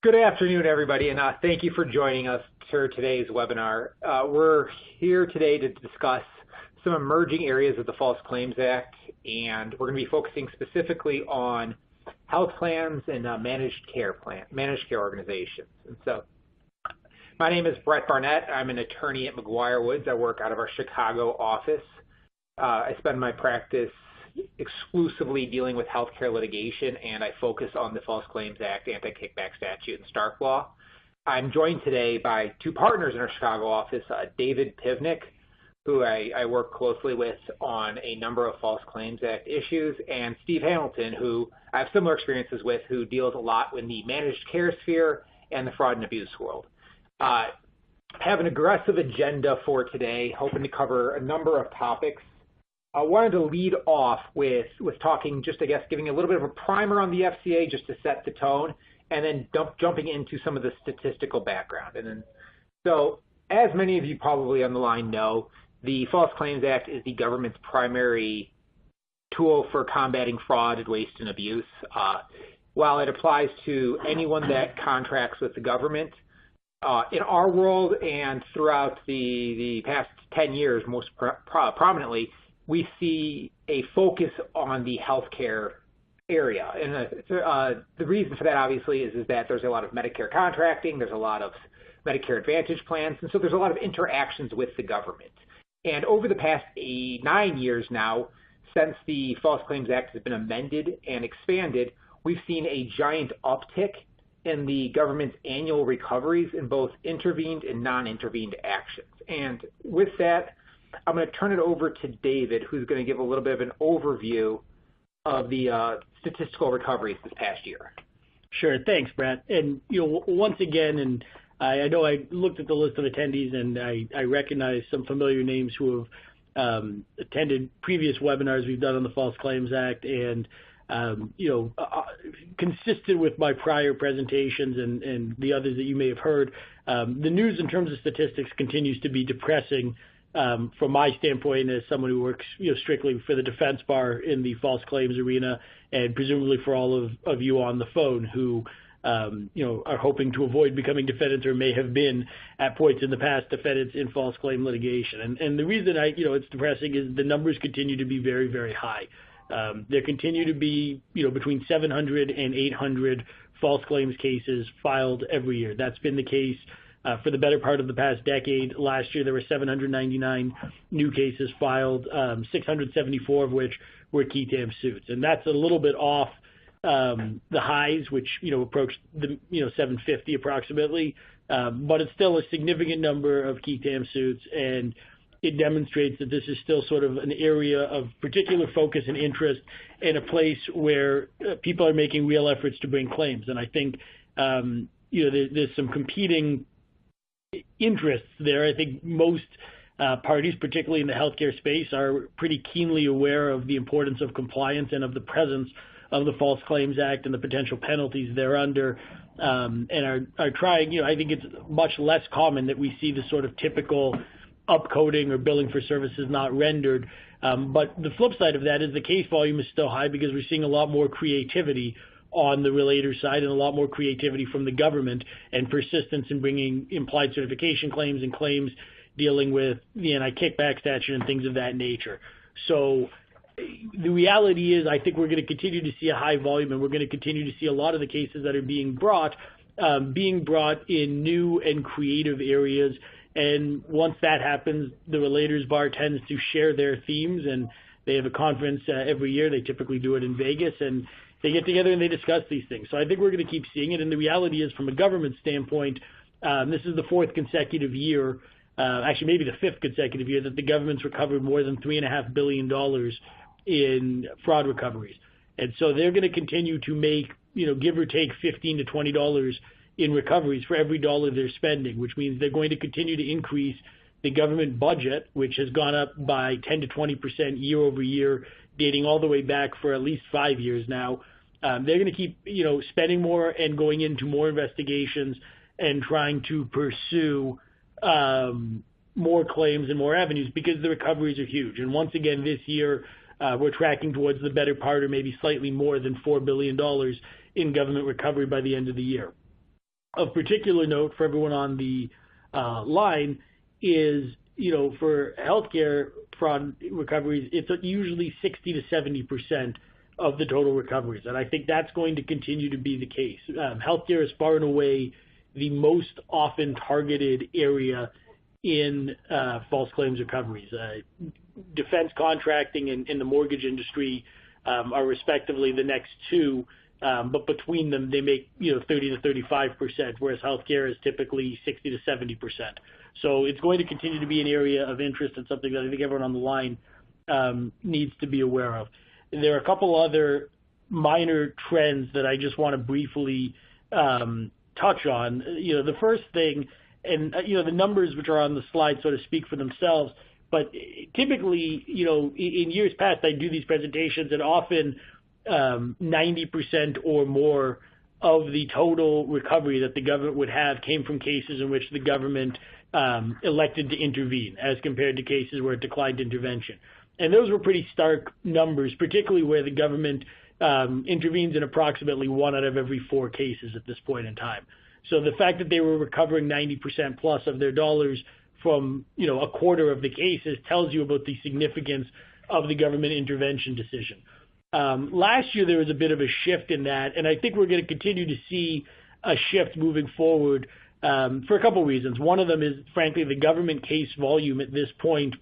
Good afternoon, everybody, and thank you for joining us for today's webinar. We're here today to discuss some emerging areas of the False Claims Act, and we're going to be focusing specifically on health plans and managed care organizations. And so, my name is Brett Barnett. I'm an attorney at McGuireWoods. I work out of our Chicago office. I spend my practice exclusively dealing with healthcare litigation, and I focus on the False Claims Act, anti-kickback statute, and Stark Law. I'm joined today by two partners in our Chicago office, David Pivnik, who I work closely with on a number of False Claims Act issues, and Steve Hamilton, who I have similar experiences with, who deals a lot in the managed care sphere and the fraud and abuse world. I have an aggressive agenda for today, hoping to cover a number of topics. I wanted to lead off with talking, just I guess, giving a little bit of a primer on the FCA just to set the tone, and then jumping into some of the statistical background. And then, so as many of you probably on the line know, the False Claims Act is the government's primary tool for combating fraud, waste, and abuse. While it applies to anyone that contracts with the government, in our world and throughout the past 10 years, most prominently, we see a focus on the healthcare area. And the reason for that, obviously, is that there's a lot of Medicare contracting, there's a lot of Medicare Advantage plans, and so there's a lot of interactions with the government. And over the past 9 years now, since the False Claims Act has been amended and expanded, we've seen a giant uptick in the government's annual recoveries in both intervened and non-intervened actions. And with that, I'm going to turn it over to David, who's going to give a little bit of an overview of the statistical recoveries this past year. Sure. Thanks, Brett. And, once again, and I know I looked at the list of attendees, and I recognize some familiar names who have attended previous webinars we've done on the False Claims Act, and, consistent with my prior presentations and the others that you may have heard, the news in terms of statistics continues to be depressing. From my standpoint, as someone who works, strictly for the defense bar in the false claims arena, and presumably for all of you on the phone who, are hoping to avoid becoming defendants or may have been at points in the past defendants in false claim litigation. And the reason it's depressing is the numbers continue to be very, very high. There continue to be, between 700 and 800 false claims cases filed every year. That's been the case for the better part of the past decade. Last year, there were 799 new cases filed, 674 of which were qui tam suits. And that's a little bit off the highs, which, approached the, 750 approximately. But it's still a significant number of qui tam suits, and it demonstrates that this is still sort of an area of particular focus and interest, and a place where people are making real efforts to bring claims. And I think, there's some competing interests there. I think most parties, particularly in the healthcare space, are pretty keenly aware of the importance of compliance and of the presence of the False Claims Act and the potential penalties thereunder, and are trying. I think it's much less common that we see the sort of typical upcoding or billing for services not rendered. But the flip side of that is the case volume is still high because we're seeing a lot more creativity on the relator side, and a lot more creativity from the government, and persistence in bringing implied certification claims and claims dealing with the anti-kickback statute and things of that nature. So the reality is, I think we're going to continue to see a high volume, and we're going to continue to see a lot of the cases that are being brought in new and creative areas. And once that happens, the relators bar tends to share their themes, and they have a conference every year. They typically do it in Vegas, and they get together and they discuss these things. So I think we're going to keep seeing it. And the reality is, from a government standpoint, this is the fourth consecutive year, actually maybe the fifth consecutive year, that the government's recovered more than $3.5 billion in fraud recoveries. And so they're going to continue to make, give or take $15 to $20 in recoveries for every dollar they're spending, which means they're going to continue to increase the government budget, which has gone up by 10 to 20% year over year, dating all the way back for at least 5 years now. They're going to keep, spending more and going into more investigations and trying to pursue more claims and more avenues, because the recoveries are huge. And once again, this year, we're tracking towards the better part, or maybe slightly more than $4 billion in government recovery by the end of the year. Of particular note for everyone on the line is, for healthcare fraud recoveries, it's usually 60 to 70% of the total recoveries, and I think that's going to continue to be the case. Healthcare is far and away the most often targeted area in false claims recoveries. Defense contracting and the mortgage industry are respectively the next two, but between them they make 30 to 35%, whereas healthcare is typically 60 to 70%. So it's going to continue to be an area of interest and something that I think everyone on the line needs to be aware of. There are a couple other minor trends that I just want to briefly touch on. The first thing, and the numbers which are on the slide sort of speak for themselves, but typically, in years past, I do these presentations, and often 90% or more of the total recovery that the government would have came from cases in which the government elected to intervene, as compared to cases where it declined intervention. And those were pretty stark numbers, particularly where the government intervenes in approximately 1 out of every 4 cases at this point in time. So the fact that they were recovering 90% plus of their dollars from a quarter of the cases tells you about the significance of the government intervention decision. Last year there was a bit of a shift in that, and I think we're going to continue to see a shift moving forward for a couple of reasons. One of them is, frankly, the government case volume at this point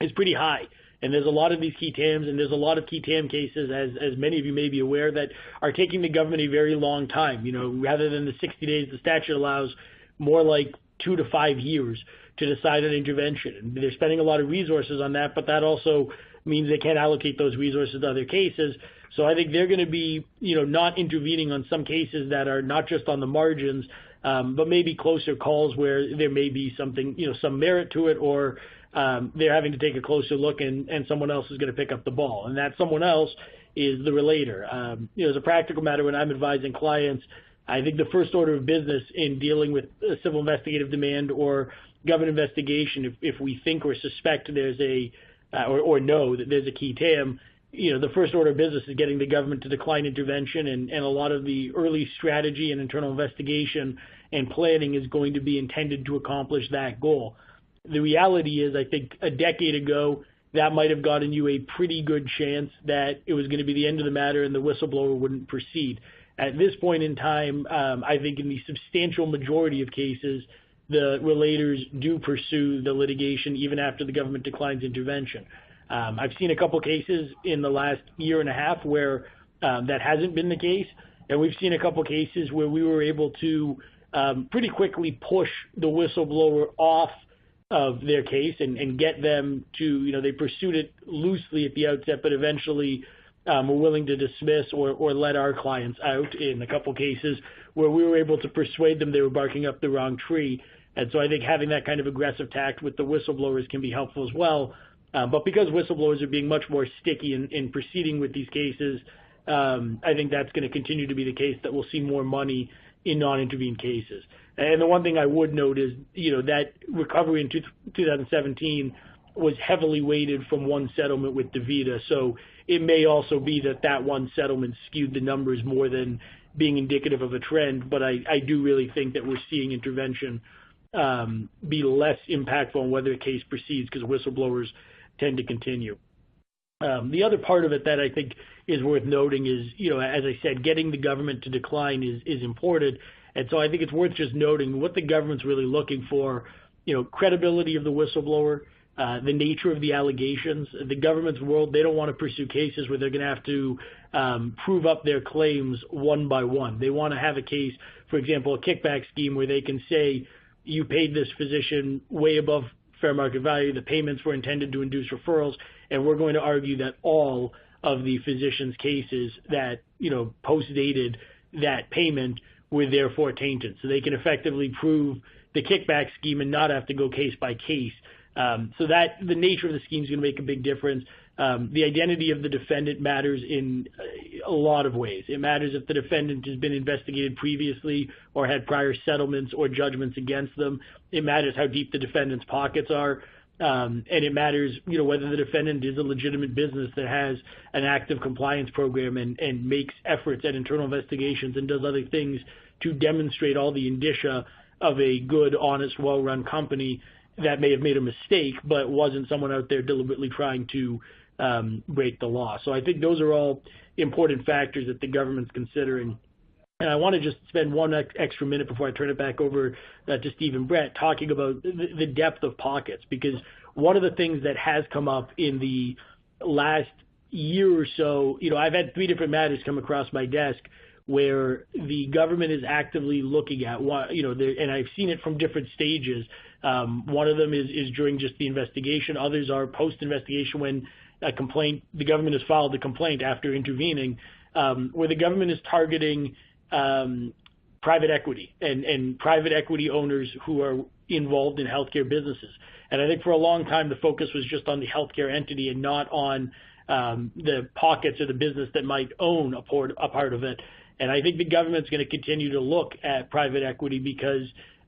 is pretty high. And there's a lot of these key TAMs, and there's a lot of key TAM cases, as many of you may be aware, that are taking the government a very long time. Rather than the 60 days the statute allows, more like 2 to 5 years to decide an intervention. And they're spending a lot of resources on that, but that also means they can't allocate those resources to other cases. So I think they're going to be, not intervening on some cases that are not just on the margins, but maybe closer calls where there may be something, some merit to it, or they're having to take a closer look, and someone else is going to pick up the ball. And that someone else is the relator. As a practical matter, when I'm advising clients, I think the first order of business in dealing with a civil investigative demand or government investigation, if we think or suspect there's or know that there's a key TAM, the first order of business is getting the government to decline intervention, and a lot of the early strategy and internal investigation and planning is going to be intended to accomplish that goal. The reality is, I think a decade ago, that might have gotten you a pretty good chance that it was going to be the end of the matter and the whistleblower wouldn't proceed. At this point in time, I think in the substantial majority of cases, the relators do pursue the litigation even after the government declines intervention. I've seen a couple cases in the last year and a half where that hasn't been the case, and we've seen a couple cases where we were able to pretty quickly push the whistleblower off of their case and get them to, they pursued it loosely at the outset, but eventually were willing to dismiss or let our clients out in a couple cases where we were able to persuade them they were barking up the wrong tree. And so I think having that kind of aggressive tact with the whistleblowers can be helpful as well. But because whistleblowers are being much more sticky in proceeding with these cases, I think that's going to continue to be the case, that we'll see more money in non-intervened cases. And the one thing I would note is, that recovery in 2017 was heavily weighted from one settlement with DaVita. So it may also be that one settlement skewed the numbers more than being indicative of a trend. But I do really think that we're seeing intervention be less impactful on whether a case proceeds, because whistleblowers tend to continue. The other part of it that I think is worth noting is, as I said, getting the government to decline is important. And so I think it's worth just noting what the government's really looking for, credibility of the whistleblower, the nature of the allegations. The government's world, they don't want to pursue cases where they're going to have to prove up their claims one by one. They want to have a case, for example, a kickback scheme where they can say, you paid this physician way above fair market value, the payments were intended to induce referrals, and we're going to argue that all of the physician's cases that, post-dated that payment were therefore tainted. So they can effectively prove the kickback scheme and not have to go case by case. So that the nature of the scheme is going to make a big difference. The identity of the defendant matters in a lot of ways. It matters if the defendant has been investigated previously or had prior settlements or judgments against them. It matters how deep the defendant's pockets are. And it matters, whether the defendant is a legitimate business that has an active compliance program and makes efforts at internal investigations and does other things to demonstrate all the indicia of a good, honest, well-run company that may have made a mistake, but wasn't someone out there deliberately trying to break the law. So I think those are all important factors that the government's considering. And I want to just spend one extra minute before I turn it back over to Steve and Brett talking about the depth of pockets, because one of the things that has come up in the last year or so, I've had 3 different matters come across my desk where the government is actively looking at, and I've seen it from different stages. One of them is during just the investigation. Others are post-investigation when the government has filed a complaint after intervening, where the government is targeting private equity and private equity owners who are involved in healthcare businesses. And I think for a long time the focus was just on the healthcare entity and not on the pockets or the business that might own a part of it. And I think the government's going to continue to look at private equity because,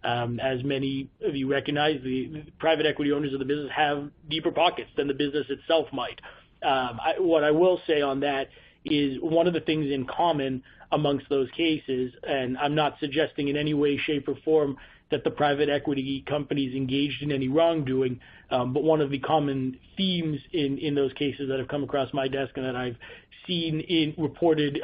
as many of you recognize, the private equity owners of the business have deeper pockets than the business itself might. What I will say on that is one of the things in common amongst those cases, and I'm not suggesting in any way, shape, or form that the private equity companies engaged in any wrongdoing, but one of the common themes in those cases that have come across my desk and that I've seen reported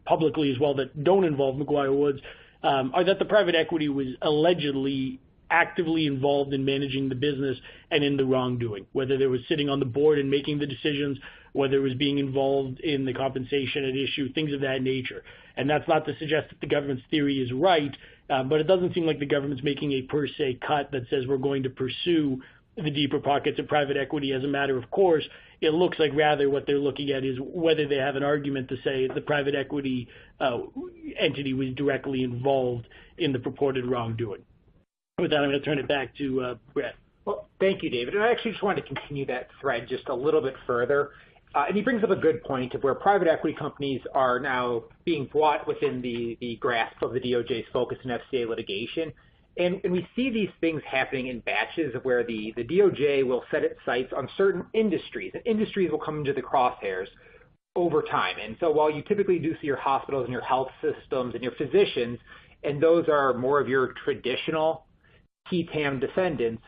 publicly as well that don't involve McGuireWoods are that the private equity was allegedly actively involved in managing the business and in the wrongdoing, whether they were sitting on the board and making the decisions, whether it was being involved in the compensation at issue, things of that nature. And that's not to suggest that the government's theory is right, but it doesn't seem like the government's making a per se cut that says we're going to pursue the deeper pockets of private equity as a matter of course. It looks like rather what they're looking at is whether they have an argument to say the private equity entity was directly involved in the purported wrongdoing. With that, I'm going to turn it back to Brett. Well, thank you, David. And I actually just wanted to continue that thread just a little bit further. And he brings up a good point of where private equity companies are now being brought within the grasp of the DOJ's focus in FCA litigation. And we see these things happening in batches of where the DOJ will set its sights on certain industries, and industries will come into the crosshairs over time. And so while you typically do see your hospitals and your health systems and your physicians, and those are more of your traditional key TAM defendants,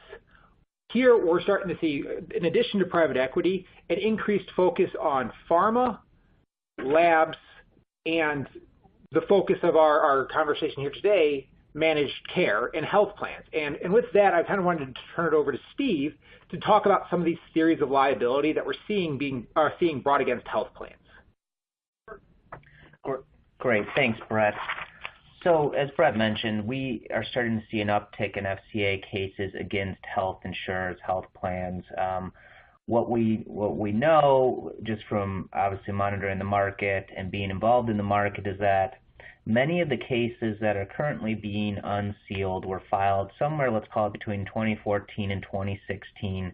here we're starting to see, in addition to private equity, an increased focus on pharma, labs, and the focus of our conversation here today, managed care and health plans. And with that, I kind of wanted to turn it over to Steve to talk about some of these theories of liability that we're seeing brought against health plans. Great. Thanks, Brett. So as Brett mentioned, we are starting to see an uptick in FCA cases against health insurers, health plans. What we know just from obviously monitoring the market and being involved in the market is that many of the cases that are currently being unsealed were filed somewhere, let's call it between 2014 and 2016.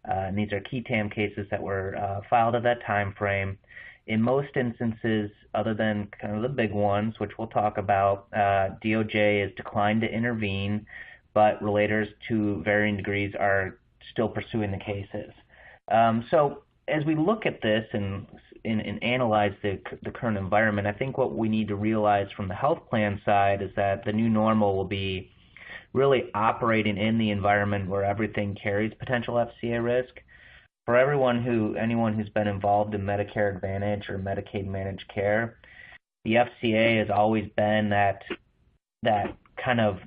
And these are key TAM cases that were filed at that time frame. In most instances, other than kind of the big ones, which we'll talk about, DOJ has declined to intervene, but relators to varying degrees are still pursuing the cases. So as we look at this and analyze the current environment, I think what we need to realize from the health plan side is that the new normal will be really operating in the environment where everything carries potential FCA risk. For anyone who's been involved in Medicare Advantage or Medicaid managed care, the FCA has always been that kind of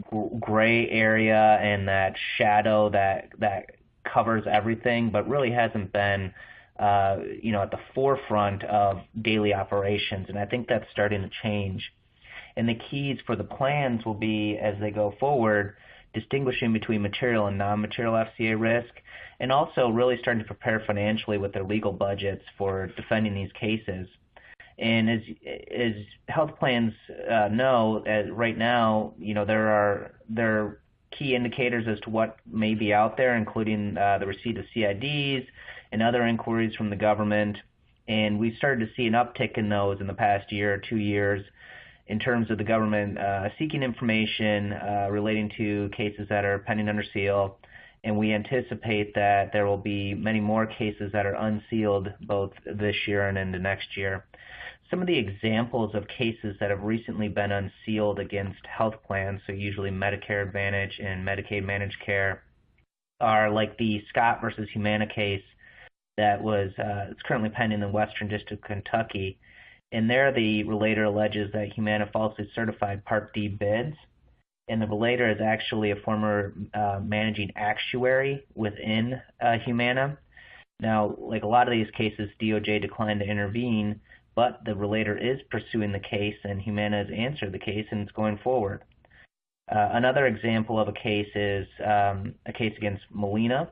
gray area and that shadow that covers everything, but really hasn't been at the forefront of daily operations. And I think that's starting to change. And the keys for the plans will be, as they go forward, distinguishing between material and non-material FCA risk, and also really starting to prepare financially with their legal budgets for defending these cases. And as health plans know, right now, there are key indicators as to what may be out there, including the receipt of CIDs and other inquiries from the government. And we've started to see an uptick in those in the past year or 2 years in terms of the government seeking information relating to cases that are pending under seal and we anticipate that there will be many more cases that are unsealed both this year and into next year. Some of the examples of cases that have recently been unsealed against health plans, so usually Medicare Advantage and Medicaid managed care, are like the Scott versus Humana case that was it's currently pending in the Western District of Kentucky. And there the relator alleges that Humana falsely certified Part D bids, and the relator is actually a former managing actuary within Humana. Now, like a lot of these cases, DOJ declined to intervene, but the relator is pursuing the case, and Humana has answered the case, and it's going forward. Another example of a case is a case against Molina,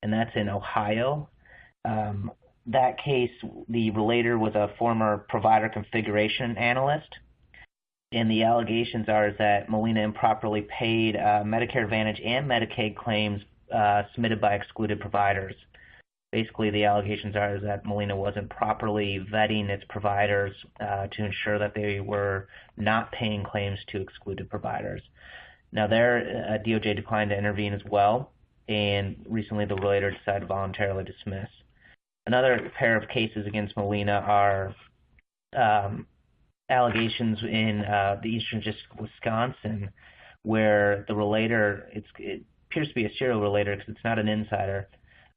and that's in Ohio. That case, the relator was a former provider configuration analyst, and the allegations are that Molina improperly paid Medicare Advantage and Medicaid claims submitted by excluded providers. Basically, the allegations are that Molina wasn't properly vetting its providers to ensure that they were not paying claims to excluded providers. Now, there, DOJ declined to intervene as well, and recently the relator decided to voluntarily dismiss. Another pair of cases against Molina are allegations in the Eastern District of Wisconsin, where the relator, it appears to be a serial relator because it's not an insider,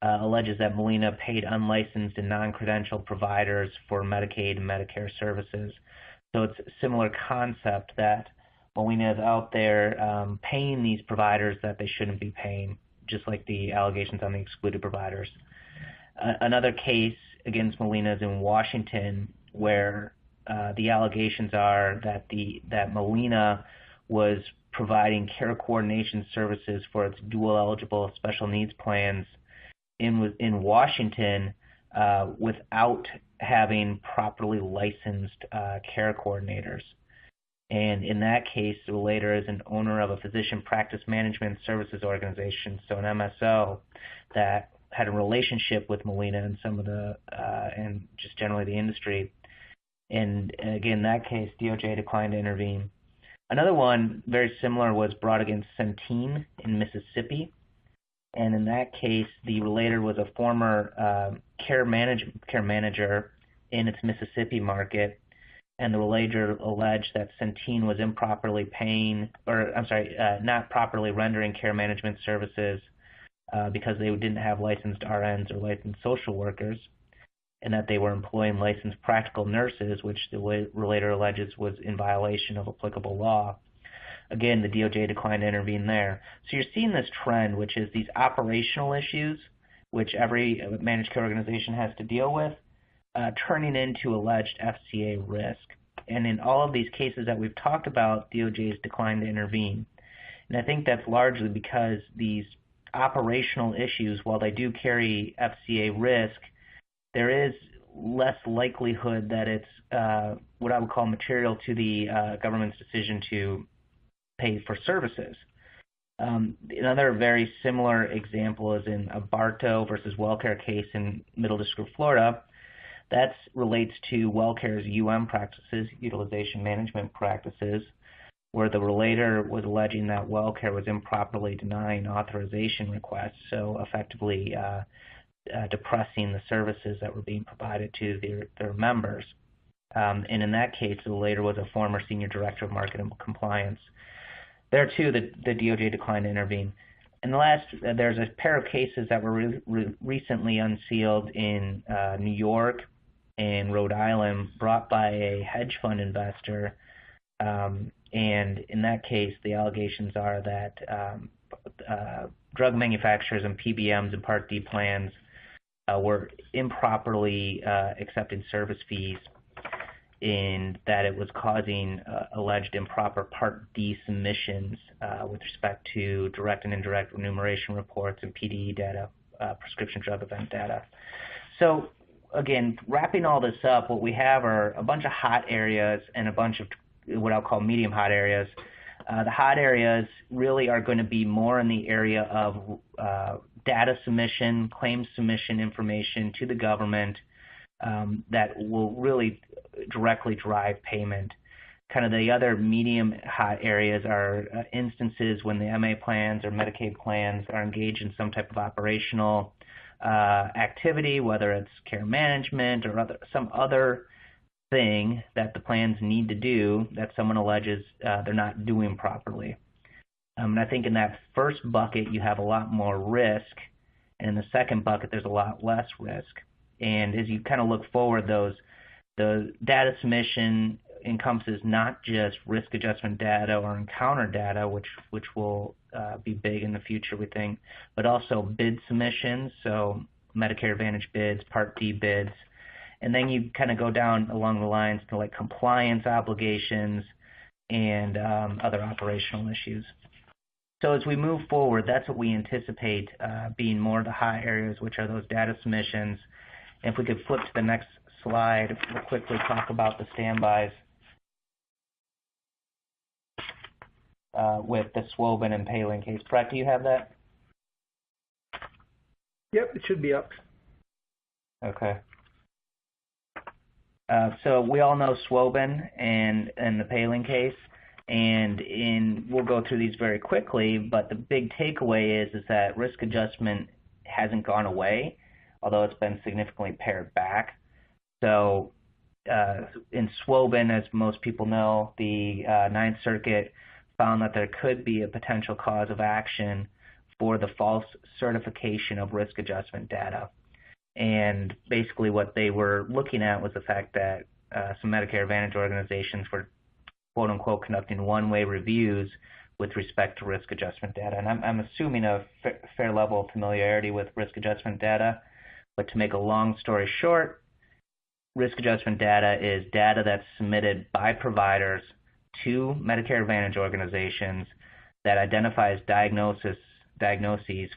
alleges that Molina paid unlicensed and non-credentialed providers for Medicaid and Medicare services. So it's a similar concept that Molina is out there paying these providers that they shouldn't be paying, just like the allegations on the excluded providers. Another case against Molina is in Washington, where the allegations are that Molina was providing care coordination services for its dual-eligible special needs plans in Washington without having properly licensed care coordinators. And in that case, the relator is an owner of a physician practice management services organization, so an MSO, that had a relationship with Molina and some of the, and just generally the industry. And again, in that case, DOJ declined to intervene. Another one, very similar, was brought against Centene in Mississippi. And in that case, the relator was a former care manager in its Mississippi market, and the relator alleged that Centene was improperly paying, or I'm sorry, not properly rendering care management services because they didn't have licensed RNs or licensed social workers, and that they were employing licensed practical nurses, which the relator alleges was in violation of applicable law. Again, the DOJ declined to intervene there. So you're seeing this trend, which is these operational issues, which every managed care organization has to deal with, turning into alleged FCA risk. And in all of these cases that we've talked about, DOJ has declined to intervene. And I think that's largely because these operational issues, while they do carry FCA risk, there is less likelihood that it's what I would call material to the government's decision to pay for services. Another very similar example is in a Bartow versus WellCare case in Middle District of Florida. That relates to WellCare's practices, utilization management practices, where the relator was alleging that WellCare was improperly denying authorization requests, so effectively depressing the services that were being provided to their members. And in that case, the relator was a former senior director of marketing compliance. There, too, the DOJ declined to intervene. And there's a pair of cases that were recently unsealed in New York and Rhode Island, brought by a hedge fund investor. And in that case, the allegations are that drug manufacturers and PBMs and Part D plans were improperly accepting service fees, in that it was causing alleged improper Part D submissions with respect to direct and indirect remuneration reports and PDE data, prescription drug event data. So again, wrapping all this up, what we have are a bunch of hot areas and a bunch of what I'll call medium hot areas. The hot areas really are going to be more in the area of data submission, claims submission information to the government that will really directly drive payment. Kind of the other medium hot areas are instances when the MA plans or Medicaid plans are engaged in some type of operational activity, whether it's care management or some other thing that the plans need to do that someone alleges they're not doing properly. And I think in that first bucket you have a lot more risk, and in the second bucket there's a lot less risk. And as you kind of look forward, the data submission encompasses not just risk adjustment data or encounter data, which will be big in the future, we think, but also bid submissions, so Medicare Advantage bids, Part D bids, and then you kind of go down along the lines to like compliance obligations and other operational issues. So as we move forward, that's what we anticipate being more of the hot areas, which are those data submissions. And if we could flip to the next slide, we'll quickly talk about the standbys with the Swobin and Palin case. Brett, do you have that? Yep, it should be up. Okay. So we all know Swobin and the Palin case, and we'll go through these very quickly, but the big takeaway is that risk adjustment hasn't gone away, although it's been significantly pared back. So in Swobin, as most people know, the Ninth Circuit found that there could be a potential cause of action for the false certification of risk adjustment data. And basically what they were looking at was the fact that some Medicare Advantage organizations were, quote-unquote, conducting one-way reviews with respect to risk adjustment data. And I'm assuming a fair level of familiarity with risk adjustment data. But to make a long story short, risk adjustment data is data that's submitted by providers to Medicare Advantage organizations that identifies diagnoses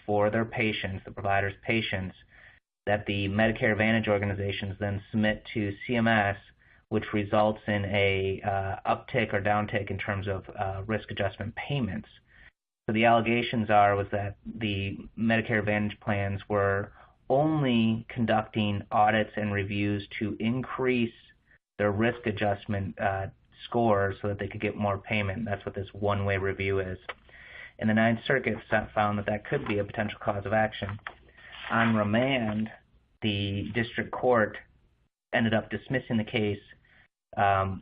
for their patients, the provider's patients, that the Medicare Advantage organizations then submit to CMS, which results in a uptick or downtick in terms of risk adjustment payments. So the allegations was that the Medicare Advantage plans were only conducting audits and reviews to increase their risk adjustment scores so that they could get more payment. That's what this one-way review is. And the Ninth Circuit found that could be a potential cause of action. On remand, the district court ended up dismissing the case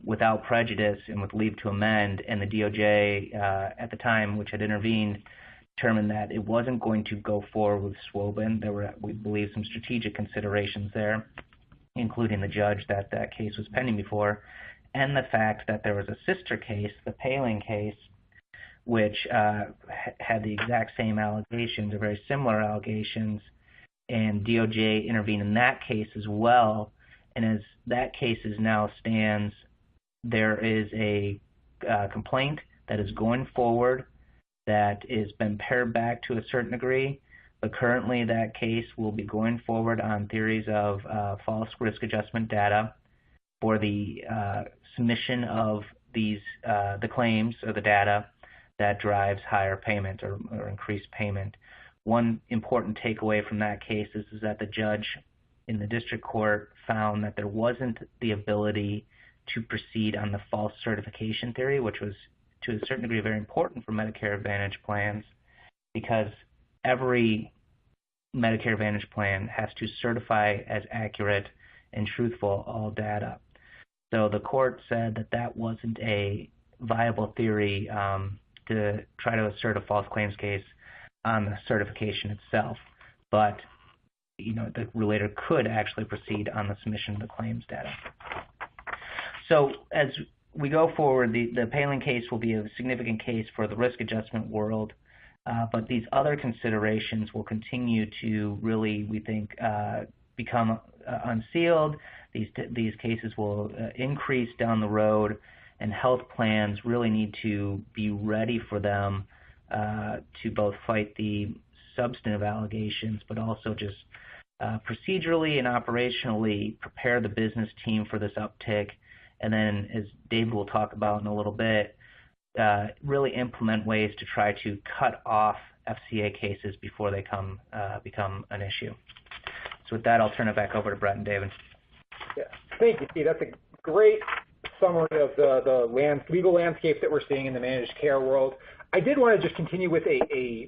without prejudice and with leave to amend, and the DOJ at the time, which had intervened, determined that it wasn't going to go forward with Swobin. There were, we believe, some strategic considerations there, including the judge that case was pending before, and the fact that there was a sister case, the Palin case, which had the exact same allegations or very similar allegations, and DOJ intervened in that case as well. And as that case now stands, there is a complaint that is going forward that has been pared back to a certain degree, but currently that case will be going forward on theories of false risk adjustment data for the submission of these the claims or the data that drives higher payment or increased payment. One important takeaway from that case is that the judge in the district court found that there wasn't the ability to proceed on the false certification theory, which was to a certain degree very important for Medicare Advantage plans, because every Medicare Advantage plan has to certify as accurate and truthful all data. So the court said that that wasn't a viable theory to try to assert a false claims case on the certification itself, but the relator could actually proceed on the submission of the claims data. So as we go forward, the Palin case will be a significant case for the risk adjustment world, but these other considerations will continue to really, we think, become unsealed. These cases will increase down the road, and health plans really need to be ready for them to both fight the substantive allegations, but also just procedurally and operationally prepare the business team for this uptick, and then, as David will talk about in a little bit, really implement ways to try to cut off FCA cases before they become an issue. So with that, I'll turn it back over to Brett and David. Yeah. Thank you, Steve. That's a great summary of the legal landscape that we're seeing in the managed care world. I did want to just continue with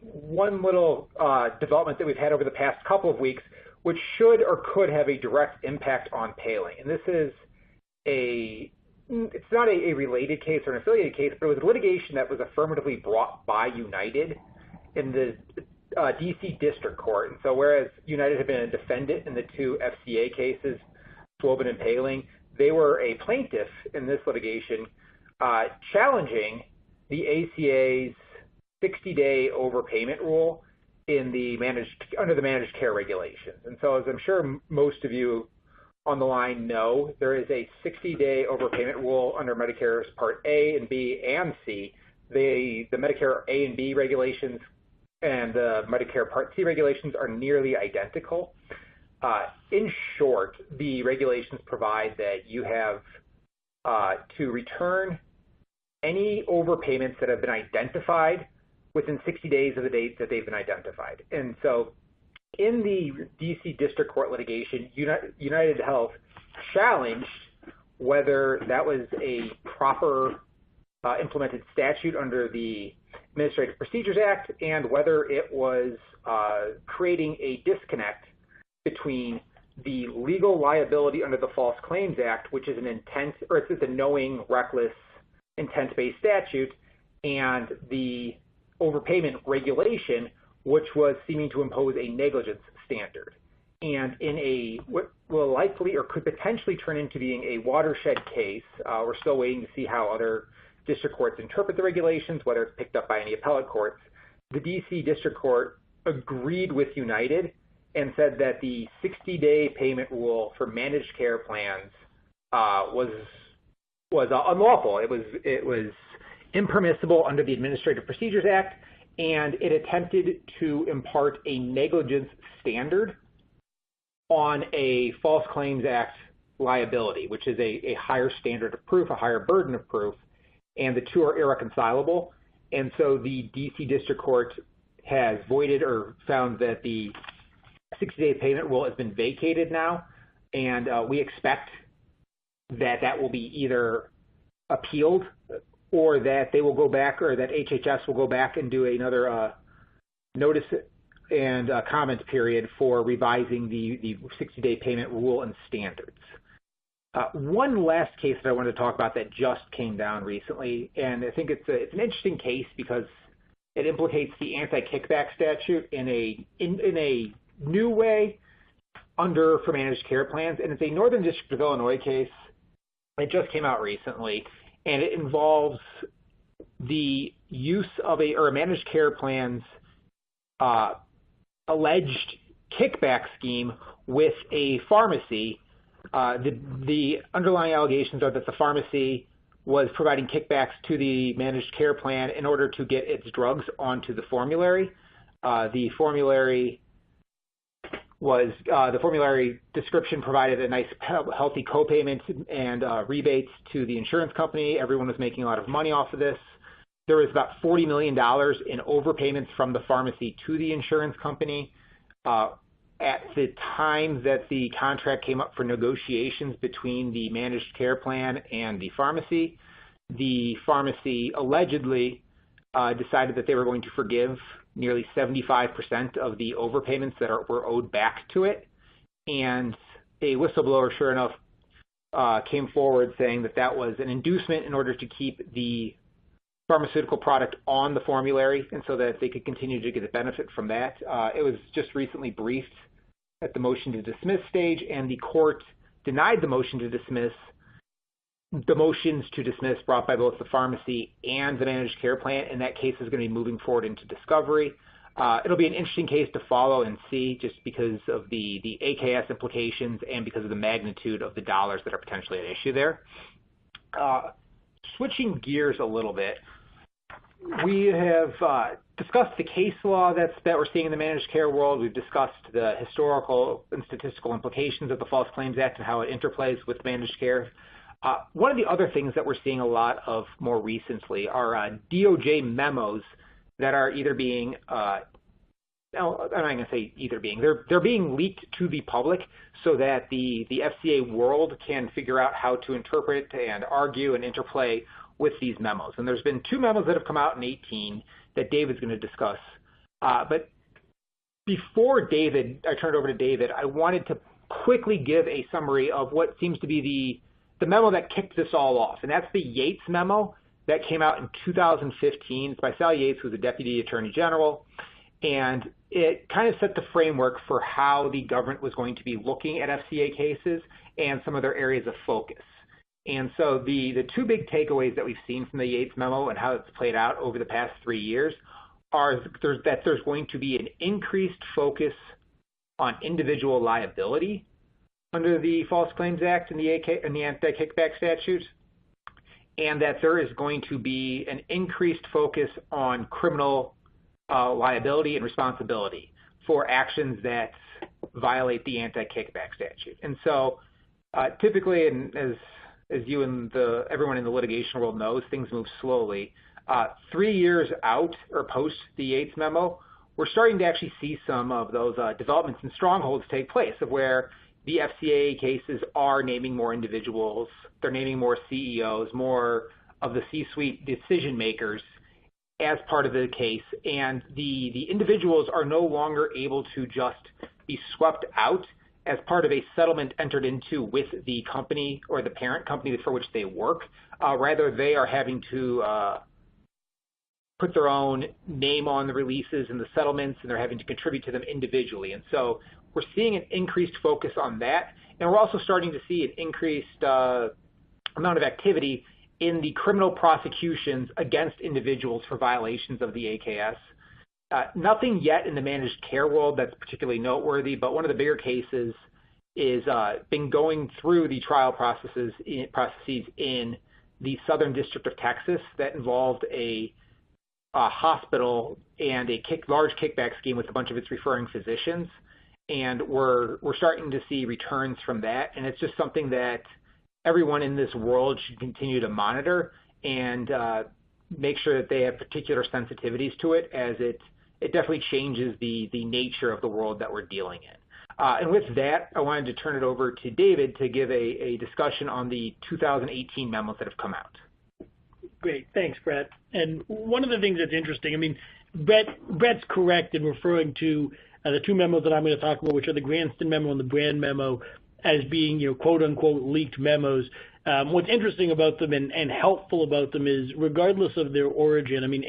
one little development that we've had over the past couple of weeks, which should or could have a direct impact on Paling. And this is it's not a related case or an affiliated case, but it was litigation that was affirmatively brought by United in the D.C. District Court. And so whereas United had been a defendant in the two FCA cases, Swobin and Paling, they were a plaintiff in this litigation challenging the ACA's 60-day overpayment rule under the managed care regulations. And so as I'm sure most of you on the line know, there is a 60-day overpayment rule under Medicare's Part A and B and C. The Medicare A and B regulations and the Medicare Part C regulations are nearly identical. In short, the regulations provide that you have to return any overpayments that have been identified within 60 days of the date that they've been identified. And so in the D.C. District Court litigation, United Health challenged whether that was a proper implemented statute under the Administrative Procedures Act and whether it was creating a disconnect between the legal liability under the False Claims Act, which is it's a knowing, reckless, intent-based statute, and the overpayment regulation, which was seeming to impose a negligence standard. And in what will likely or could potentially turn into being a watershed case, we're still waiting to see how other district courts interpret the regulations, whether it's picked up by any appellate courts. The D.C. District Court agreed with United and said that the 60-day payment rule for managed care plans was unlawful. It was impermissible under the Administrative Procedures Act, and it attempted to impart a negligence standard on a False Claims Act liability, which is a higher standard of proof, a higher burden of proof, and the two are irreconcilable. And so the D.C. District Court has voided or found that the 60-day payment rule has been vacated now, and we expect that will be either appealed or that they will go back, or that HHS will go back and do another notice and comment period for revising the 60-day payment rule and standards. One last case that I wanted to talk about that just came down recently, and I think it's an interesting case because it implicates the anti-kickback statute in a new way for managed care plans, and it's a Northern District of Illinois case. It just came out recently, and it involves the use of a managed care plan's alleged kickback scheme with a pharmacy. The underlying allegations are that the pharmacy was providing kickbacks to the managed care plan in order to get its drugs onto the formulary. The formulary description provided a nice healthy copayment and rebates to the insurance company. Everyone was making a lot of money off of this. There was about $40 million in overpayments from the pharmacy to the insurance company. At the time that the contract came up for negotiations between the managed care plan and the pharmacy allegedly decided that they were going to forgive nearly 75% of the overpayments that were owed back to it. And a whistleblower, sure enough, came forward saying that was an inducement in order to keep the pharmaceutical product on the formulary and so that they could continue to get the benefit from that. It was just recently briefed at the motion to dismiss stage, and the court denied the motion to dismiss. The motions to dismiss brought by both the pharmacy and the managed care plan, and that case is going to be moving forward into discovery. It'll be an interesting case to follow and see just because of the AKS implications and because of the magnitude of the dollars that are potentially at issue there. Switching gears a little bit, we have discussed the case law that we're seeing in the managed care world. We've discussed the historical and statistical implications of the False Claims Act and how it interplays with managed care. One of the other things that we're seeing a lot of more recently are DOJ memos that are either being I'm not going to say either being. They're being leaked to the public so that the FCA world can figure out how to interpret and argue and interplay with these memos. And there's been 2 memos that have come out in 2018 that David's going to discuss. But before I turn it over to David, I wanted to quickly give a summary of what seems to be the memo that kicked this all off. And that's the Yates Memo that came out in 2015. It's by Sally Yates, who's the Deputy Attorney General. And it kind of set the framework for how the government was going to be looking at FCA cases and some of their areas of focus. And so the 2 big takeaways that we've seen from the Yates Memo and how it's played out over the past 3 years are that there's going to be an increased focus on individual liability under the False Claims Act and the anti-kickback statute, and that there is going to be an increased focus on criminal liability and responsibility for actions that violate the anti-kickback statute. And so typically, and as you and everyone in the litigation world knows, things move slowly. 3 years out or post the Yates Memo, we're starting to actually see some of those developments and strongholds take place of where the FCA cases are naming more individuals, they're naming more CEOs, more of the C-suite decision makers as part of the case, and the individuals are no longer able to just be swept out as part of a settlement entered into with the company or the parent company for which they work. Rather, they are having to put their own name on the releases and the settlements, and they're having to contribute to them individually. And so we're seeing an increased focus on that, and we're also starting to see an increased amount of activity in the criminal prosecutions against individuals for violations of the AKS. Nothing yet in the managed care world that's particularly noteworthy, but one of the bigger cases is been going through the trial processes in the Southern District of Texas that involved a hospital and a large kickback scheme with a bunch of its referring physicians. And we're starting to see returns from that, and it's just something that everyone in this world should continue to monitor and make sure that they have particular sensitivities to it, as it definitely changes the nature of the world that we're dealing in. And with that, I wanted to turn it over to David to give a discussion on the 2018 memos that have come out. Great. Thanks, Brett. And one of the things that's interesting, I mean, Brett's correct in referring to the 2 memos that I'm going to talk about, which are the Granston Memo and the Brand Memo, as being, quote-unquote, leaked memos. What's interesting about them and helpful about them is, regardless of their origin, I mean,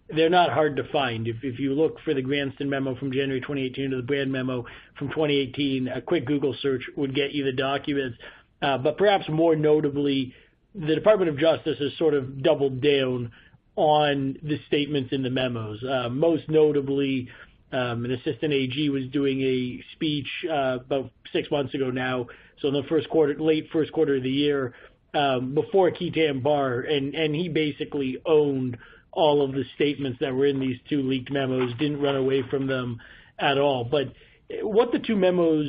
they're not hard to find. If you look for the Granston Memo from January 2018 to the Brand Memo from 2018, a quick Google search would get you the documents. But perhaps more notably, the Department of Justice has sort of doubled down on the statements in the memos. Most notably, an assistant AG was doing a speech about 6 months ago now, so in the late first quarter of the year, before a Ketam bar, and he basically owned all of the statements that were in these 2 leaked memos, didn't run away from them at all. But what the 2 memos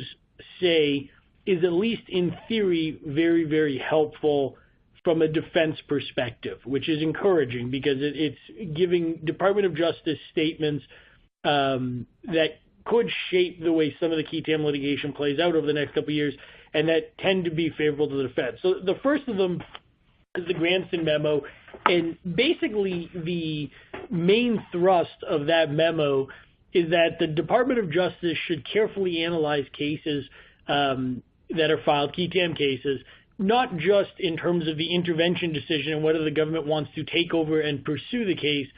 say is, at least in theory, very, very helpful from a defense perspective, which is encouraging because it's giving Department of Justice statements that could shape the way some of the Ketam litigation plays out over the next couple of years, and that tend to be favorable to the defense. So the first of them is the Granston Memo, and basically the main thrust of that memo is that the Department of Justice should carefully analyze cases that are filed, Ketam cases, not just in terms of the intervention decision and whether the government wants to take over and pursue the case,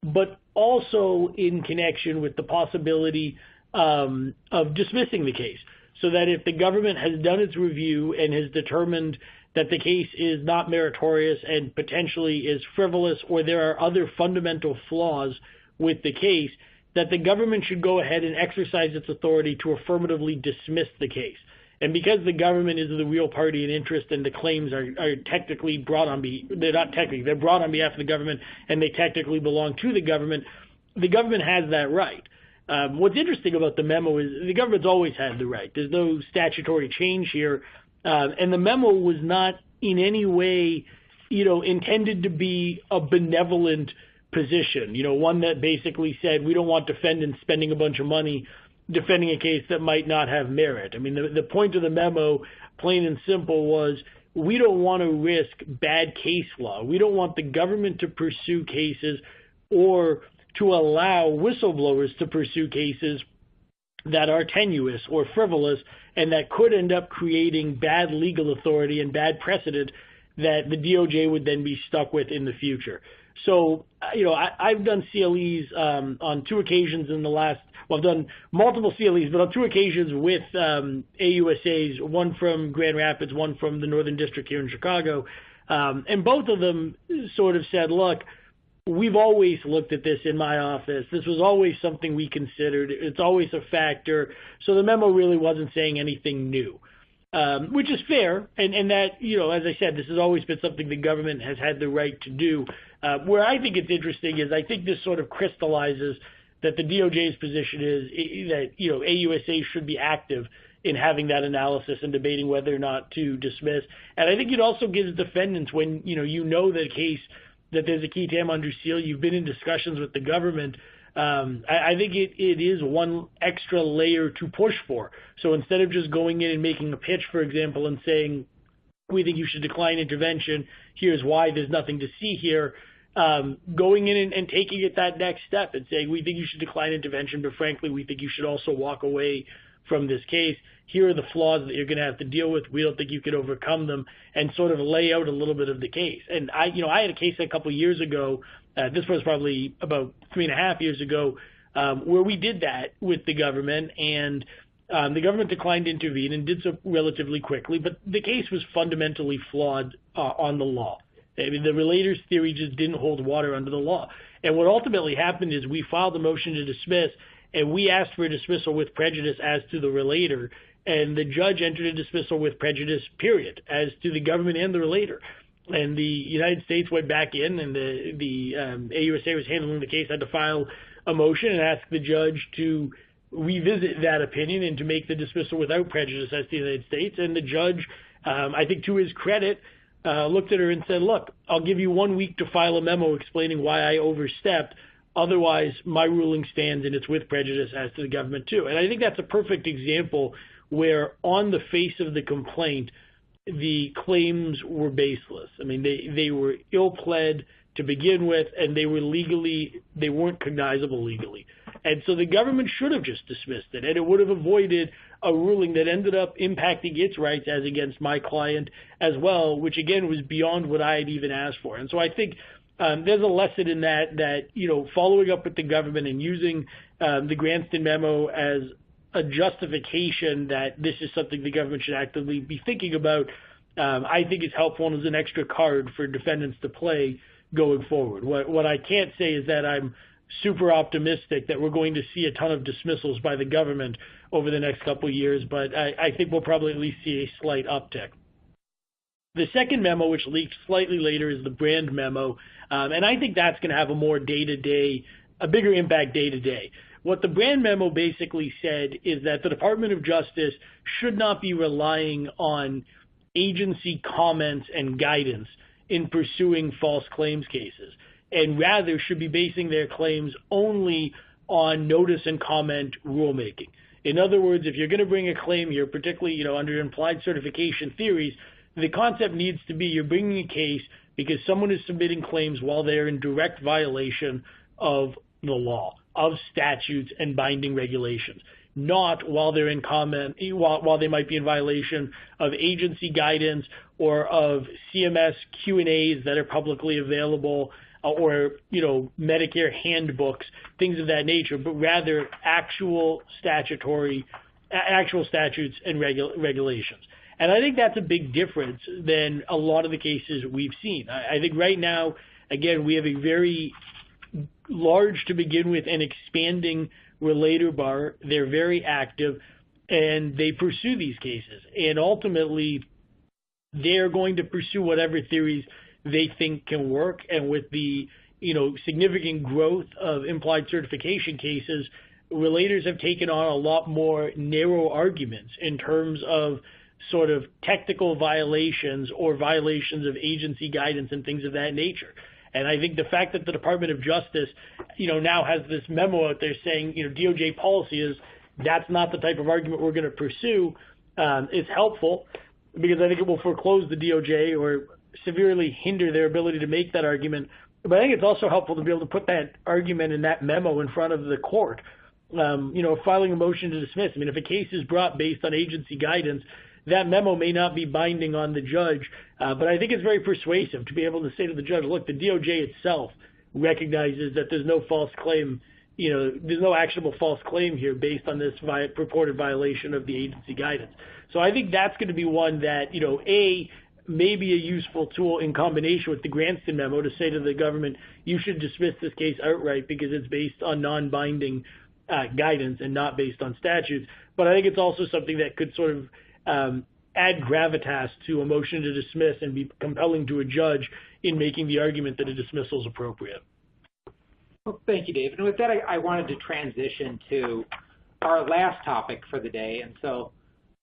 but also in connection with the possibility of dismissing the case, so that if the government has done its review and has determined that the case is not meritorious and potentially is frivolous, or there are other fundamental flaws with the case, that the government should go ahead and exercise its authority to affirmatively dismiss the case. And because the government is the real party in interest and the claims are technically brought on they're brought on behalf of the government and they technically belong to the government has that right. What's interesting about the memo is the government's always had the right. There's no statutory change here. And the memo was not in any way, intended to be a benevolent position, one that basically said we don't want defendants spending a bunch of money defending a case that might not have merit. I mean, the point of the memo, plain and simple, was we don't want to risk bad case law. We don't want the government to pursue cases or to allow whistleblowers to pursue cases that are tenuous or frivolous and that could end up creating bad legal authority and bad precedent that the DOJ would then be stuck with in the future. So, I've done CLEs on two occasions in the last, well, I've done multiple CLEs, but on two occasions with AUSAs, one from Grand Rapids, one from the Northern District here in Chicago. And both of them sort of said, look, we've always looked at this in my office. This was always something we considered. It's always a factor. So the memo really wasn't saying anything new. Which is fair, and that, as I said, this has always been something the government has had the right to do. Where I think it's interesting is I think this sort of crystallizes that the DOJ's position is that, AUSA should be active in having that analysis and debating whether or not to dismiss. And I think it also gives defendants, when, the case, that there's a key tam under seal, you've been in discussions with the government, I think it is one extra layer to push for. So instead of just going in and making a pitch, for example, and saying, we think you should decline intervention, here's why, there's nothing to see here, going in and taking it that next step and saying, we think you should decline intervention, but frankly, we think you should also walk away from this case. Here are the flaws that you're going to have to deal with. We don't think you can overcome them, and sort of lay out a little bit of the case. And I had a case a couple of years ago, this was probably about 3.5 years ago, where we did that with the government, and the government declined to intervene and did so relatively quickly, but the case was fundamentally flawed on the law. I mean, the relator's theory just didn't hold water under the law. And what ultimately happened is we filed a motion to dismiss, and we asked for a dismissal with prejudice as to the relator, and the judge entered a dismissal with prejudice, period, as to the government and the relator. And the United States went back in, and the AUSA was handling the case, had to file a motion and ask the judge to revisit that opinion and to make the dismissal without prejudice as to the United States. And the judge, I think to his credit, looked at her and said, look, I'll give you 1 week to file a memo explaining why I overstepped. Otherwise, my ruling stands, and it's with prejudice as to the government too. And I think that's a perfect example where on the face of the complaint, the claims were baseless. I mean, they were ill-pled to begin with, and they weren't cognizable legally. And so the government should have just dismissed it, and it would have avoided a ruling that ended up impacting its rights as against my client as well, which again was beyond what I had even asked for. And so I think there's a lesson in that, following up with the government and using the Granston memo as a justification that this is something the government should actively be thinking about, I think is helpful and is an extra card for defendants to play going forward. What I can't say is that I'm super optimistic that we're going to see a ton of dismissals by the government over the next couple of years, but I think we'll probably at least see a slight uptick. The second memo, which leaked slightly later, is the Brand memo, and I think that's going to have a more day-to-day, a bigger impact day-to-day. What the Brand memo basically said is that the Department of Justice should not be relying on agency comments and guidance in pursuing false claims cases, and rather should be basing their claims only on notice and comment rulemaking. In other words, if you're going to bring a claim here, particularly under implied certification theories, the concept needs to be you're bringing a case because someone is submitting claims while they're in direct violation of the law, of statutes and binding regulations, not while they're in comment, while they might be in violation of agency guidance or of CMS Q&As that are publicly available, or Medicare handbooks, things of that nature, but rather actual statutes and regulations. And I think that's a big difference than a lot of the cases we've seen. I think right now, again, we have a very large to begin with and expanding relator bar. They're very active, and they pursue these cases. And ultimately, they're going to pursue whatever theories they think can work. And with the significant growth of implied certification cases, relators have taken on a lot more narrow arguments in terms of sort of technical violations or violations of agency guidance and things of that nature. And I think the fact that the Department of Justice, now has this memo out there saying, DOJ policy is that's not the type of argument we're going to pursue, is helpful, because I think it will foreclose the DOJ or severely hinder their ability to make that argument. But I think it's also helpful to be able to put that argument in that memo in front of the court. Filing a motion to dismiss. I mean, if a case is brought based on agency guidance, that memo may not be binding on the judge, but I think it's very persuasive to be able to say to the judge, look, the DOJ itself recognizes that there's no false claim, there's no actionable false claim here based on this purported violation of the agency guidance. So I think that's going to be one that, may be a useful tool in combination with the Granston memo to say to the government, you should dismiss this case outright because it's based on non-binding guidance and not based on statutes. But I think it's also something that could sort of add gravitas to a motion to dismiss and be compelling to a judge in making the argument that a dismissal is appropriate. Well, thank you, David. And with that, I wanted to transition to our last topic for the day. And so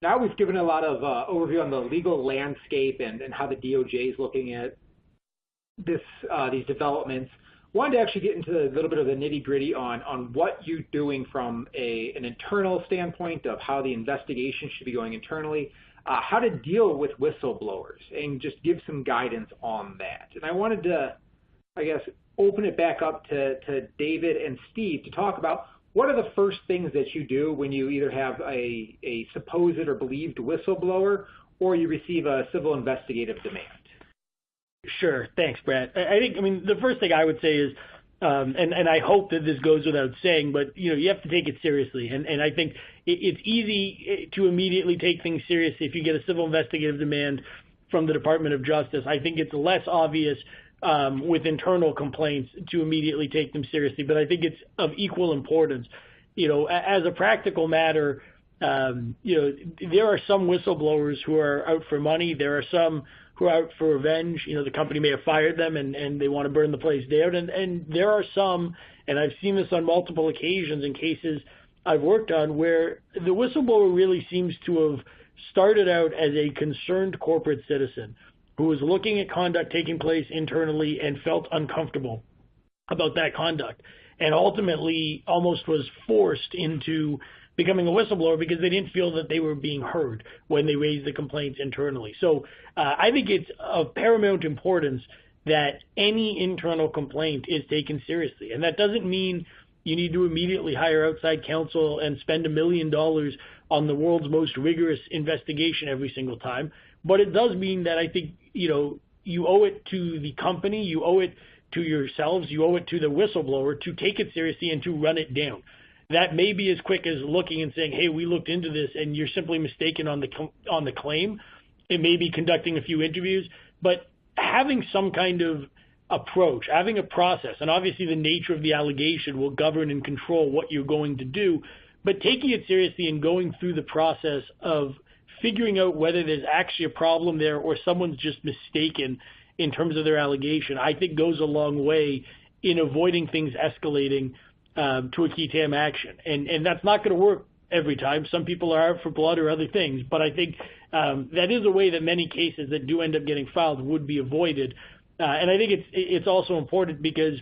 now we've given a lot of overview on the legal landscape and how the DOJ is looking at these developments. Wanted to actually get into a little bit of the nitty-gritty on what you're doing from an internal standpoint of how the investigation should be going internally, how to deal with whistleblowers, and just give some guidance on that. And I wanted to, open it back up to David and Steve to talk about what are the first things that you do when you either have a supposed or believed whistleblower or you receive a civil investigative demand. Sure. Thanks, Brett. The first thing I would say is, and I hope that this goes without saying, but, you have to take it seriously. And I think it's easy to immediately take things seriously if you get a civil investigative demand from the Department of Justice. I think it's less obvious with internal complaints to immediately take them seriously, but I think it's of equal importance. As a practical matter, there are some whistleblowers who are out for money. There are some who are out for revenge. The company may have fired them and they want to burn the place down. And there are some, and I've seen this on multiple occasions in cases I've worked on, where the whistleblower really seems to have started out as a concerned corporate citizen who was looking at conduct taking place internally and felt uncomfortable about that conduct, and ultimately almost was forced into becoming a whistleblower because they didn't feel that they were being heard when they raised the complaints internally. So I think it's of paramount importance that any internal complaint is taken seriously. And that doesn't mean you need to immediately hire outside counsel and spend $1 million on the world's most rigorous investigation every single time. But it does mean that I think, you owe it to the company, you owe it to yourselves, you owe it to the whistleblower to take it seriously and to run it down. That may be as quick as looking and saying, hey, we looked into this and you're simply mistaken on the claim. It may be conducting a few interviews, but having some kind of approach, having a process, and obviously the nature of the allegation will govern and control what you're going to do, but taking it seriously and going through the process of figuring out whether there's actually a problem there or someone's just mistaken in terms of their allegation, I think goes a long way in avoiding things escalating to a key tam action. And that's not going to work every time. Some people are out for blood or other things, but I think that is a way that many cases that do end up getting filed would be avoided. And I think it's also important because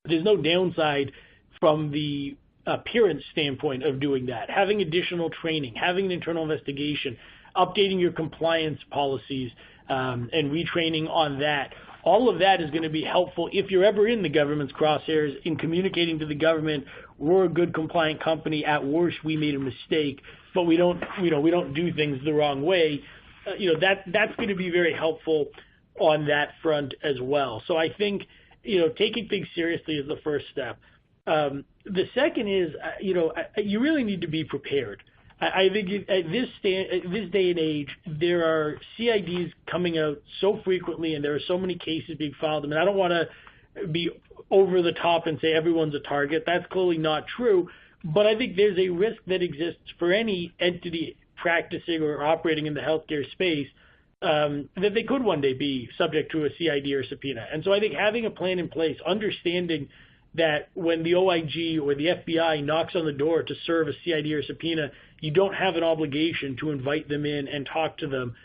there's no downside from the appearance standpoint of doing that. Having additional training, having an internal investigation, updating your compliance policies, and retraining on that. All of that is going to be helpful if you're ever in the government's crosshairs in communicating to the government, we're a good compliant company. At worst, we made a mistake, but we don't do things the wrong way. That's going to be very helpful on that front as well. So I think, taking things seriously is the first step. The second is, you really need to be prepared. I think at this day and age, there are CIDs coming out so frequently, and there are so many cases being filed. I mean, I don't want to be over the top and say everyone's a target. That's clearly not true. But I think there's a risk that exists for any entity practicing or operating in the healthcare space that they could one day be subject to a CID or subpoena. And so I think having a plan in place, understanding that when the OIG or the FBI knocks on the door to serve a CID or subpoena, you don't have an obligation to invite them in and talk to them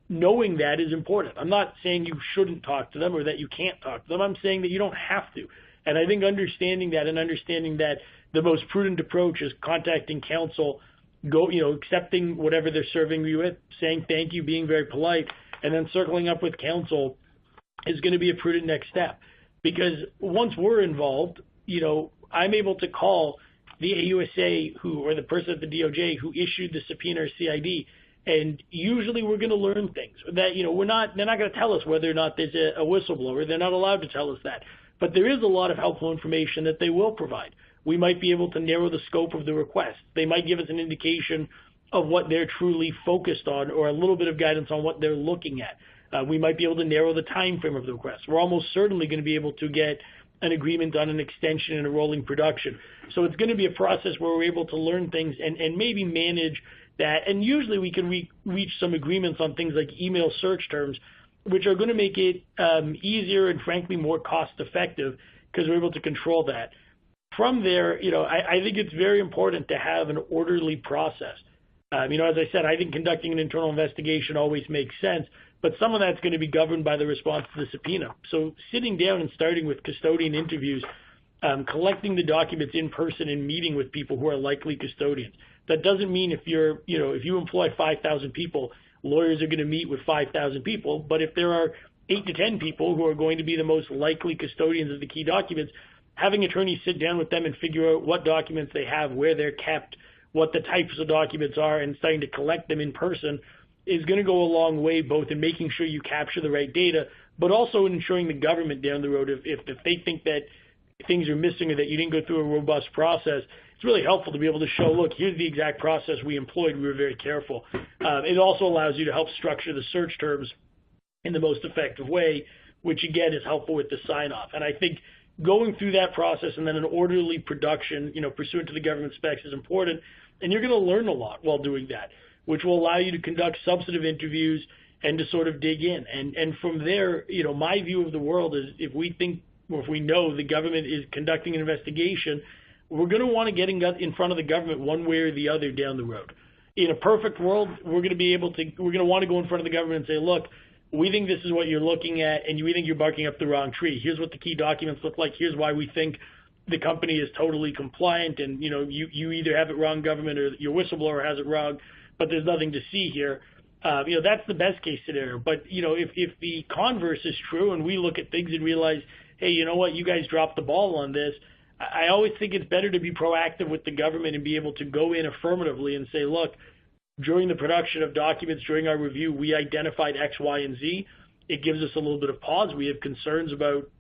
knowing that is important. I'm not saying you shouldn't talk to them or that you can't talk to them. I'm saying that you don't have to. And I think understanding that and understanding that the most prudent approach is contacting counsel, accepting whatever they're serving you with, saying thank you, being very polite, and then circling up with counsel is going to be a prudent next step. Because once we're involved, I'm able to call the AUSA or the person at the DOJ who issued the subpoena or CID, and usually we're going to learn things that, they're not going to tell us whether or not there's a whistleblower. They're not allowed to tell us that. But there is a lot of helpful information that they will provide. We might be able to narrow the scope of the request. They might give us an indication of what they're truly focused on or a little bit of guidance on what they're looking at. We might be able to narrow the time frame of the request. We're almost certainly going to be able to get an agreement on an extension and a rolling production. So it's going to be a process where we're able to learn things and maybe manage that. And usually we can reach some agreements on things like email search terms, which are going to make it easier and frankly more cost effective because we're able to control that. From there, I think it's very important to have an orderly process. As I said, I think conducting an internal investigation always makes sense, but some of that's going to be governed by the response to the subpoena. So sitting down and starting with custodian interviews, collecting the documents in person and meeting with people who are likely custodians. That doesn't mean if you employ 5,000 people, lawyers are going to meet with 5,000 people, but if there are 8 to 10 people who are going to be the most likely custodians of the key documents, having attorneys sit down with them and figure out what documents they have, where they're kept, what the types of documents are, and starting to collect them in person is going to go a long way, both in making sure you capture the right data, but also in ensuring the government down the road, if they think that things are missing or that you didn't go through a robust process, it's really helpful to be able to show, look, here's the exact process we employed. We were very careful. It also allows you to help structure the search terms in the most effective way, which again is helpful with the sign-off. And I think going through that process and then an orderly production, pursuant to the government specs is important. And you're going to learn a lot while doing that, which will allow you to conduct substantive interviews and to sort of dig in. And from there, my view of the world is if we know the government is conducting an investigation, we're going to want to get in front of the government one way or the other down the road. In a perfect world, we're going to want to go in front of the government and say, look, we think this is what you're looking at, and we think you're barking up the wrong tree. Here's what the key documents look like. Here's why we think the company is totally compliant, and you either have it wrong, government, or your whistleblower has it wrong, but there's nothing to see here. That's the best case scenario. But if the converse is true, and we look at things and realize, hey, you know what, you guys dropped the ball on this, I always think it's better to be proactive with the government and be able to go in affirmatively and say, look, during the production of documents, during our review, we identified X, Y, and Z. It gives us a little bit of pause. We have concerns about,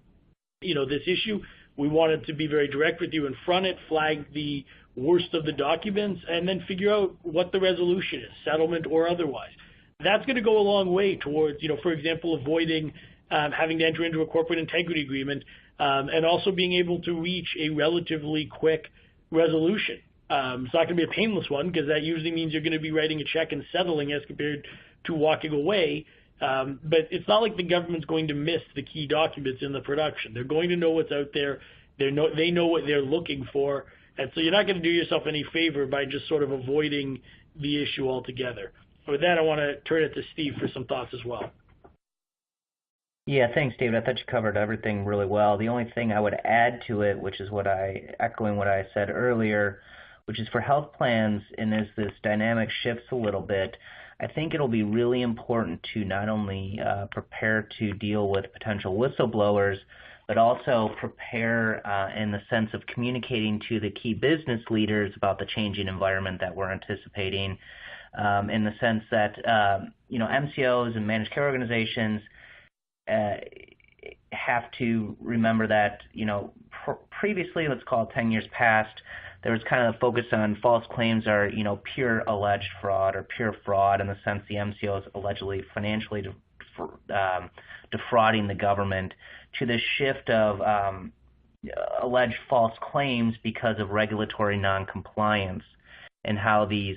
this issue. We wanted to be very direct with you and front it, flag the worst of the documents, and then figure out what the resolution is, settlement or otherwise. That's going to go a long way towards, for example, avoiding having to enter into a corporate integrity agreement and also being able to reach a relatively quick resolution. It's not going to be a painless one because that usually means you're going to be writing a check and settling as compared to walking away. But it's not like the government's going to miss the key documents in the production. They're going to know what's out there. They know what they're looking for. And so you're not going to do yourself any favor by just sort of avoiding the issue altogether. With that, I want to turn it to Steve for some thoughts as well. Yeah, thanks, David. I thought you covered everything really well. The only thing I would add to it, which is echoing what I said earlier, which is for health plans, and as this dynamic shifts a little bit, I think it'll be really important to not only prepare to deal with potential whistleblowers, but also prepare in the sense of communicating to the key business leaders about the changing environment that we're anticipating, in the sense that, MCOs and managed care organizations have to remember that, previously, let's call it 10 years past, there was kind of a focus on false claims are, pure alleged fraud or pure fraud in the sense the MCO is allegedly financially defrauding the government, to the shift of alleged false claims because of regulatory noncompliance, and how these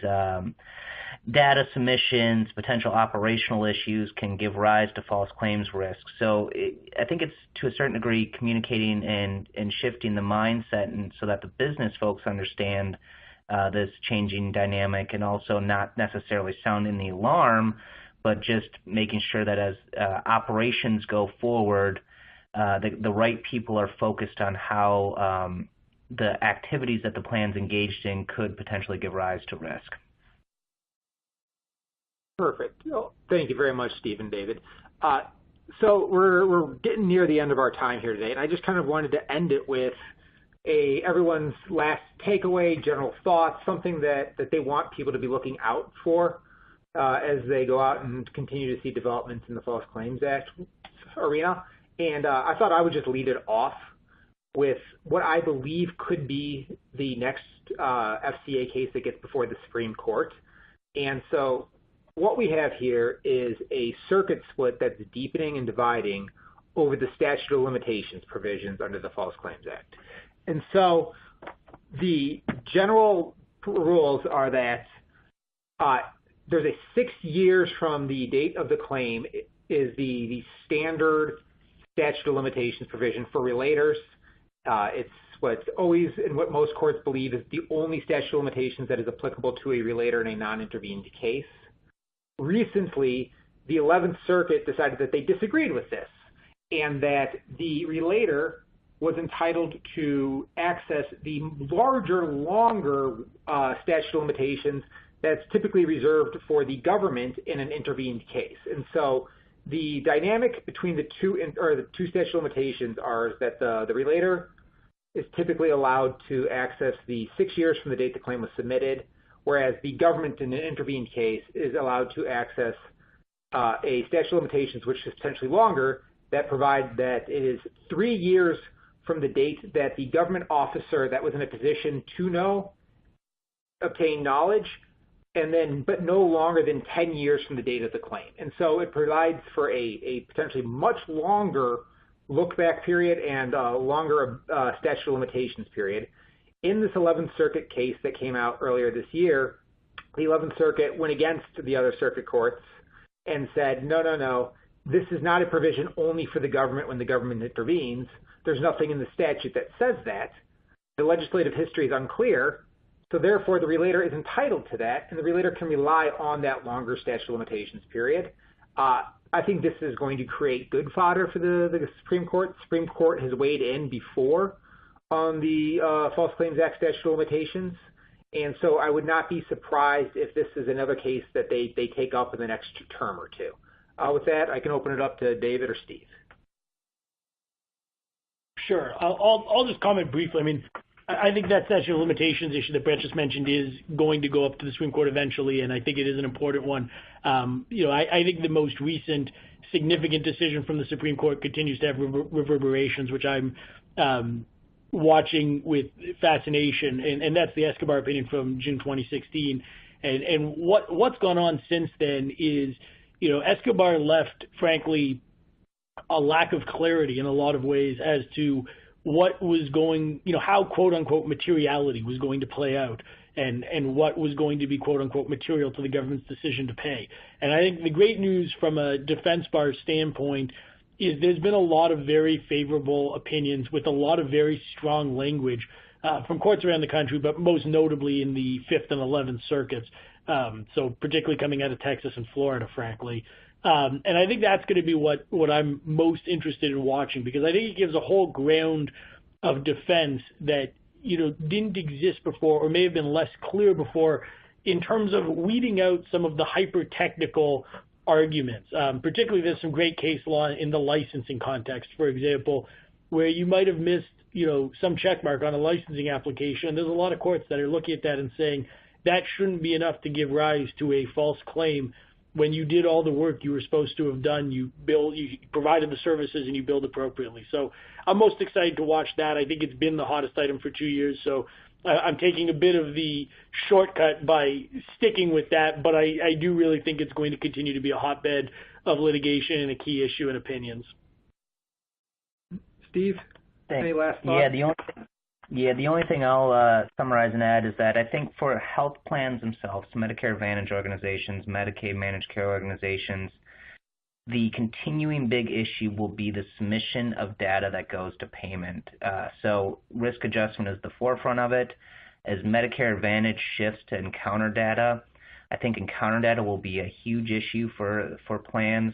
data submissions, potential operational issues can give rise to false claims risk. So I think it's to a certain degree communicating and shifting the mindset, and so that the business folks understand this changing dynamic, and also not necessarily sounding the alarm, but just making sure that as operations go forward, the right people are focused on how the activities that the plan's engaged in could potentially give rise to risk. Perfect. Well, thank you very much, Steve and David. So we're getting near the end of our time here today, and I just kind of wanted to end it with everyone's last takeaway, general thoughts, something that they want people to be looking out for as they go out and continue to see developments in the False Claims Act arena. And I thought I would just lead it off with what I believe could be the next FCA case that gets before the Supreme Court. And so what we have here is a circuit split that's deepening and dividing over the statute of limitations provisions under the False Claims Act. And so the general rules are that there's a 6 years from the date of the claim is the standard statute of limitations provision for relators. It's what's always and what most courts believe is the only statute of limitations that is applicable to a relator in a non-intervened case. Recently, the 11th Circuit decided that they disagreed with this and that the relator was entitled to access the larger, longer statute of limitations that's typically reserved for the government in an intervened case. And so the dynamic between the two statute of limitations are that the relator is typically allowed to access the 6 years from the date the claim was submitted, whereas the government in an intervened case is allowed to access a statute of limitations which is potentially longer that provides that it is 3 years from the date that the government officer that was in a position to know obtained knowledge, and then but no longer than 10 years from the date of the claim. And so it provides for a potentially much longer look-back period and a longer statute of limitations period. In this 11th Circuit case that came out earlier this year, the 11th Circuit went against the other circuit courts and said, no, this is not a provision only for the government when the government intervenes. There's nothing in the statute that says that. The legislative history is unclear, so therefore the relator is entitled to that, and the relator can rely on that longer statute of limitations period. I think this is going to create good fodder for the Supreme Court. The Supreme Court has weighed in before on the False Claims Act statute of limitations, and so I would not be surprised if this is another case that they take up in the next term or two. With that, I can open it up to David or Steve. Sure. I'll just comment briefly. I mean, I think that statute of limitations issue that Brett just mentioned is going to go up to the Supreme Court eventually, and I think it is an important one. I think the most recent significant decision from the Supreme Court continues to have reverberations, which I'm watching with fascination, and that's the Escobar opinion from June 2016. And what's gone on since then is, Escobar left, frankly, a lack of clarity in a lot of ways as to what was going, how quote-unquote materiality was going to play out and what was going to be quote-unquote material to the government's decision to pay. And I think the great news from a defense bar standpoint is there's been a lot of very favorable opinions with a lot of very strong language from courts around the country, but most notably in the 5th and 11th circuits, so particularly coming out of Texas and Florida, frankly. And I think that's going to be what I'm most interested in watching, because I think it gives a whole ground of defense that didn't exist before, or may have been less clear before, in terms of weeding out some of the hyper-technical arguments. Particularly, there's some great case law in the licensing context, for example, where you might have missed some checkmark on a licensing application. There's a lot of courts that are looking at that and saying that shouldn't be enough to give rise to a false claim when you did all the work you were supposed to have done. You provided the services and you billed appropriately. So I'm most excited to watch that. I think it's been the hottest item for 2 years, so I'm taking a bit of the shortcut by sticking with that, but I do really think it's going to continue to be a hotbed of litigation and a key issue in opinions. Steve, Thanks. Any last thoughts? The only thing I'll summarize and add is that I think for health plans themselves, Medicare Advantage organizations, Medicaid managed care organizations, the continuing big issue will be the submission of data that goes to payment. So risk adjustment is the forefront of it. As Medicare Advantage shifts to encounter data, I think encounter data will be a huge issue for plans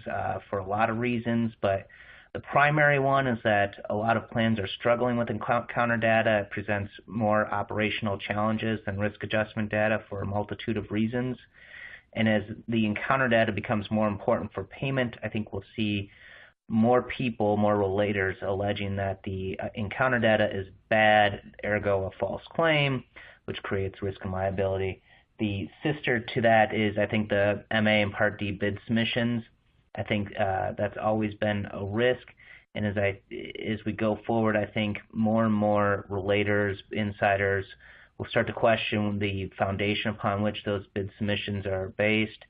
for a lot of reasons, but the primary one is that a lot of plans are struggling with encounter data. It presents more operational challenges than risk adjustment data for a multitude of reasons. And as the encounter data becomes more important for payment, I think we'll see more people, more relators alleging that the encounter data is bad, ergo a false claim, which creates risk and liability. The sister to that is, I think, the MA and Part D bid submissions. I think that's always been a risk, and as we go forward, I think more and more relators, insiders, will start to question the foundation upon which those bid submissions are based,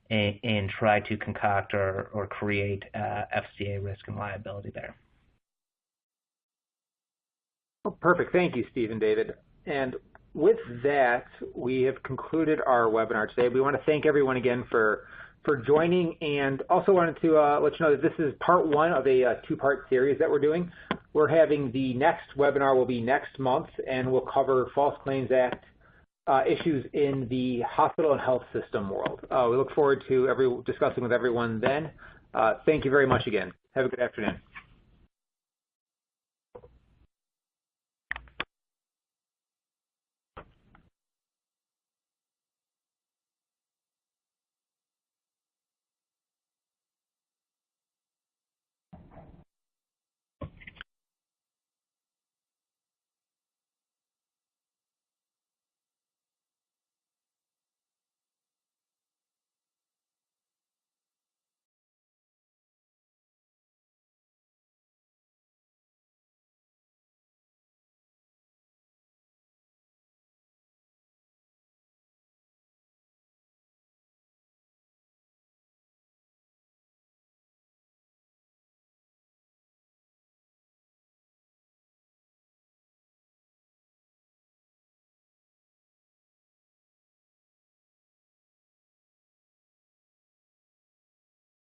and try to concoct or create FCA risk and liability there. Well, perfect. Thank you, Steve and David. And with that, we have concluded our webinar today. We want to thank everyone again for joining, and also wanted to let you know that this is part one of a two-part series that we're doing. We're having the next webinar will be next month, and we'll cover False Claims Act issues in the hospital and health system world. We look forward to discussing with everyone then. Thank you very much again. Have a good afternoon.